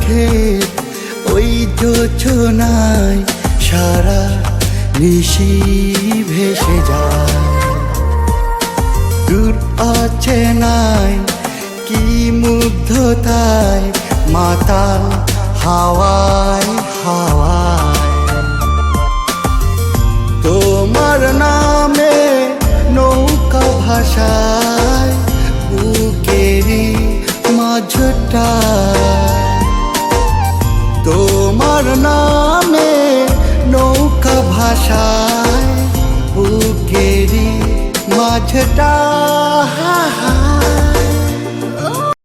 ওঠে ওই জোছনায় সারা নিশি ভেসে যায়। দূর অচেনায় কি মুগ্ধতায় মাতাল হাওয়ায় হাওয়ায়। তোমার নামে নৌকা ভাষায় বুকেরই মাঝটা। তোমার নামে নৌকা ভাষায় বুকেরই মাঝটা।